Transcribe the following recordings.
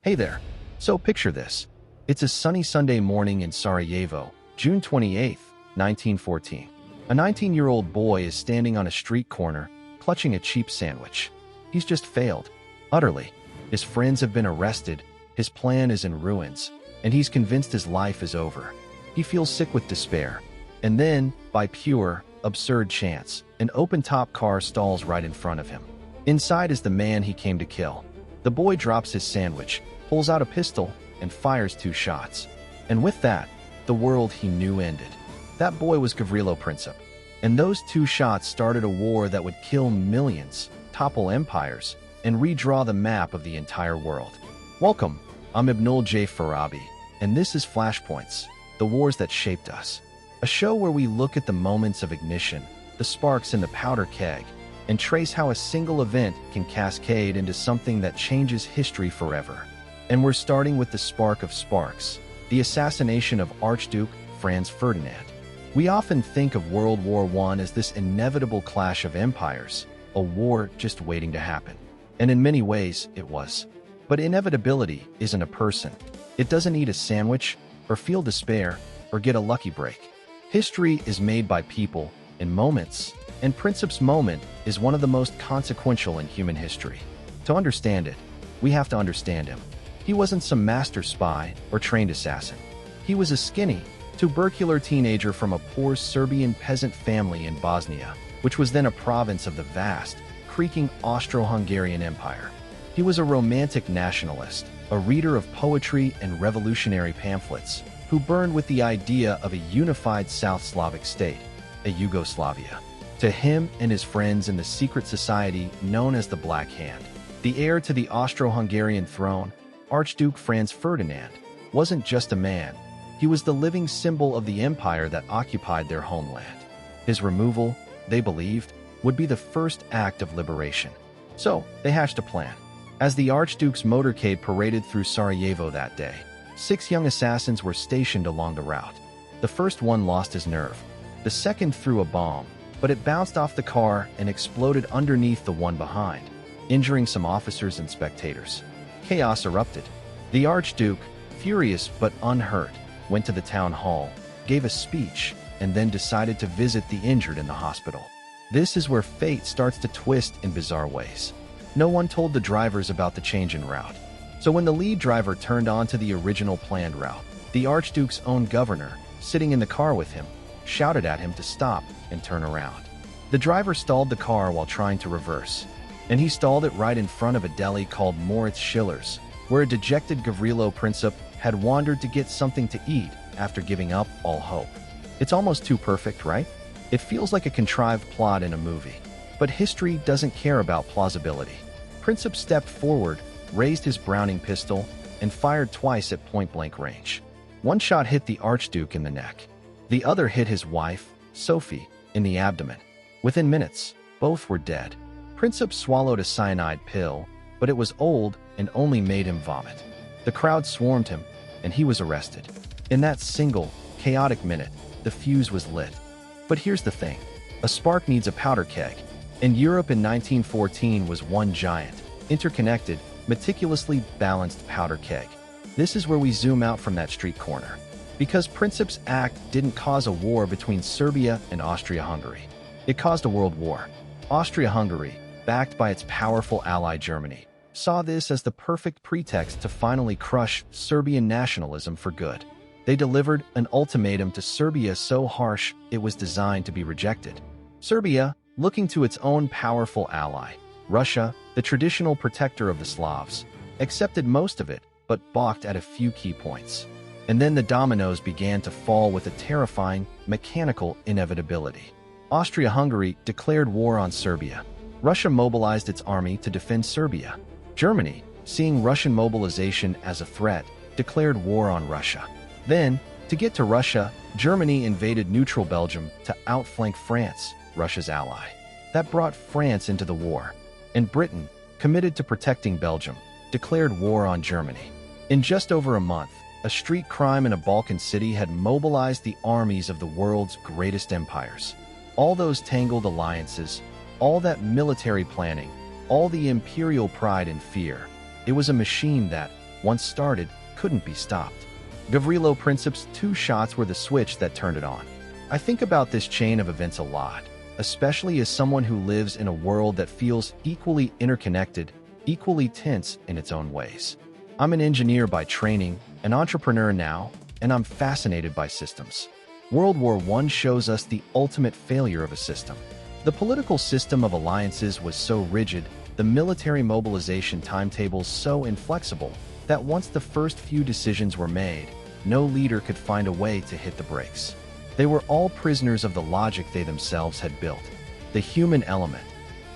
Hey there. So picture this. It's a sunny Sunday morning in Sarajevo, June 28th, 1914. A 19-year-old boy is standing on a street corner, clutching a cheap sandwich. He's just failed. Utterly. His friends have been arrested, his plan is in ruins, and he's convinced his life is over. He feels sick with despair. And then, by pure, absurd chance, an open-top car stalls right in front of him. Inside is the man he came to kill. The boy drops his sandwich, pulls out a pistol, and fires 2 shots. And with that, the world he knew ended. That boy was Gavrilo Princip. And those 2 shots started a war that would kill millions, topple empires, and redraw the map of the entire world. Welcome, I'm Ibnul J. Farabi, and this is Flashpoints, the wars that shaped us. A show where we look at the moments of ignition, the sparks in the powder keg, and trace how a single event can cascade into something that changes history forever. And we're starting with the spark of sparks, the assassination of Archduke Franz Ferdinand. We often think of World War I as this inevitable clash of empires, a war just waiting to happen. And in many ways, it was. But inevitability isn't a person. It doesn't eat a sandwich, or feel despair, or get a lucky break. History is made by people, in moments, and Princip's moment is one of the most consequential in human history. To understand it, we have to understand him. He wasn't some master spy or trained assassin. He was a skinny, tubercular teenager from a poor Serbian peasant family in Bosnia, which was then a province of the vast, creaking Austro-Hungarian Empire. He was a romantic nationalist, a reader of poetry and revolutionary pamphlets, who burned with the idea of a unified South Slavic state, a Yugoslavia. To him and his friends in the secret society known as the Black Hand, the heir to the Austro-Hungarian throne, Archduke Franz Ferdinand, wasn't just a man. He was the living symbol of the empire that occupied their homeland. His removal, they believed, would be the first act of liberation. So, they hatched a plan. As the Archduke's motorcade paraded through Sarajevo that day, 6 young assassins were stationed along the route. The first one lost his nerve. The second threw a bomb, but it bounced off the car and exploded underneath the one behind, injuring some officers and spectators. Chaos erupted. The Archduke, furious but unhurt, went to the town hall, gave a speech, and then decided to visit the injured in the hospital. This is where fate starts to twist in bizarre ways. No one told the drivers about the change in route. So when the lead driver turned onto the original planned route, the Archduke's own governor, sitting in the car with him, shouted at him to stop and turn around. The driver stalled the car while trying to reverse, and he stalled it right in front of a deli called Moritz Schiller's, where a dejected Gavrilo Princip had wandered to get something to eat after giving up all hope. It's almost too perfect, right? It feels like a contrived plot in a movie. But history doesn't care about plausibility. Princip stepped forward, raised his Browning pistol, and fired twice at point-blank range. One shot hit the Archduke in the neck. The other hit his wife, Sophie, in the abdomen. Within minutes, both were dead. Princip swallowed a cyanide pill, but it was old and only made him vomit. The crowd swarmed him, and he was arrested. In that single, chaotic minute, the fuse was lit. But here's the thing. A spark needs a powder keg, and Europe in 1914 was one giant, interconnected, meticulously balanced powder keg. This is where we zoom out from that street corner. Because Princip's act didn't cause a war between Serbia and Austria-Hungary. It caused a world war. Austria-Hungary, backed by its powerful ally Germany, saw this as the perfect pretext to finally crush Serbian nationalism for good. They delivered an ultimatum to Serbia so harsh it was designed to be rejected. Serbia, looking to its own powerful ally, Russia, the traditional protector of the Slavs, accepted most of it, but balked at a few key points. And then the dominoes began to fall with a terrifying, mechanical inevitability. Austria-Hungary declared war on Serbia. Russia mobilized its army to defend Serbia. Germany, seeing Russian mobilization as a threat, declared war on Russia. Then, to get to Russia, Germany invaded neutral Belgium to outflank France, Russia's ally. That brought France into the war. And Britain, committed to protecting Belgium, declared war on Germany. In just over a month, a street crime in a Balkan city had mobilized the armies of the world's greatest empires. All those tangled alliances, all that military planning, all the imperial pride and fear. It was a machine that, once started, couldn't be stopped. Gavrilo Princip's 2 shots were the switch that turned it on. I think about this chain of events a lot, especially as someone who lives in a world that feels equally interconnected, equally tense in its own ways. I'm an engineer by training, an entrepreneur now, and I'm fascinated by systems. World War I shows us the ultimate failure of a system. The political system of alliances was so rigid, the military mobilization timetables so inflexible, that once the first few decisions were made, no leader could find a way to hit the brakes. They were all prisoners of the logic they themselves had built. The human element,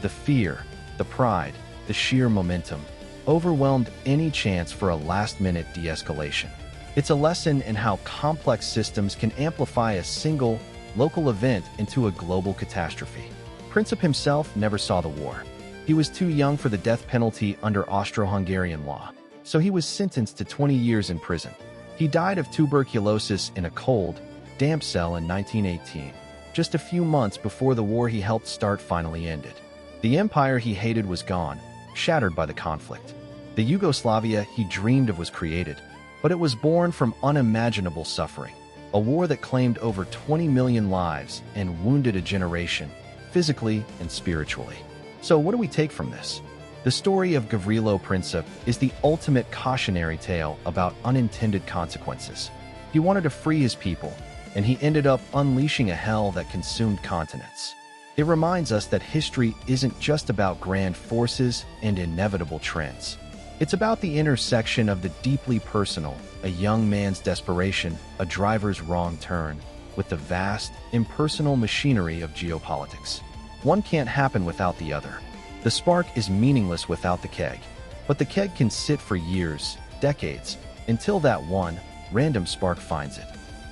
the fear, the pride, the sheer momentum, overwhelmed any chance for a last-minute de-escalation. It's a lesson in how complex systems can amplify a single, local event into a global catastrophe. Princip himself never saw the war. He was too young for the death penalty under Austro-Hungarian law, so he was sentenced to 20 years in prison. He died of tuberculosis in a cold, damp cell in 1918, just a few months before the war he helped start finally ended. The empire he hated was gone, shattered by the conflict. The Yugoslavia he dreamed of was created, but it was born from unimaginable suffering, a war that claimed over 20 million lives and wounded a generation, physically and spiritually. So what do we take from this? The story of Gavrilo Princip is the ultimate cautionary tale about unintended consequences. He wanted to free his people, and he ended up unleashing a hell that consumed continents. It reminds us that history isn't just about grand forces and inevitable trends. It's about the intersection of the deeply personal, a young man's desperation, a driver's wrong turn, with the vast, impersonal machinery of geopolitics. One can't happen without the other. The spark is meaningless without the keg, but the keg can sit for years, decades, until that one random spark finds it.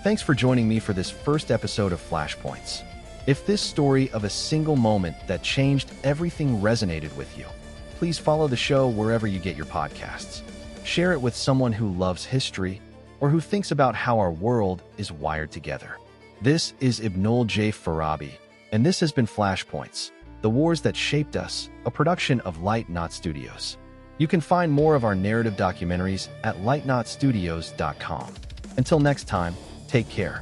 Thanks for joining me for this first episode of Flashpoints. If this story of a single moment that changed everything resonated with you, please follow the show wherever you get your podcasts. Share it with someone who loves history or who thinks about how our world is wired together. This is Ibnul J. Farabi, and this has been Flashpoints, The Wars That Shaped Us, a production of Light Knot Studios. You can find more of our narrative documentaries at lightknotstudios.com. Until next time, take care.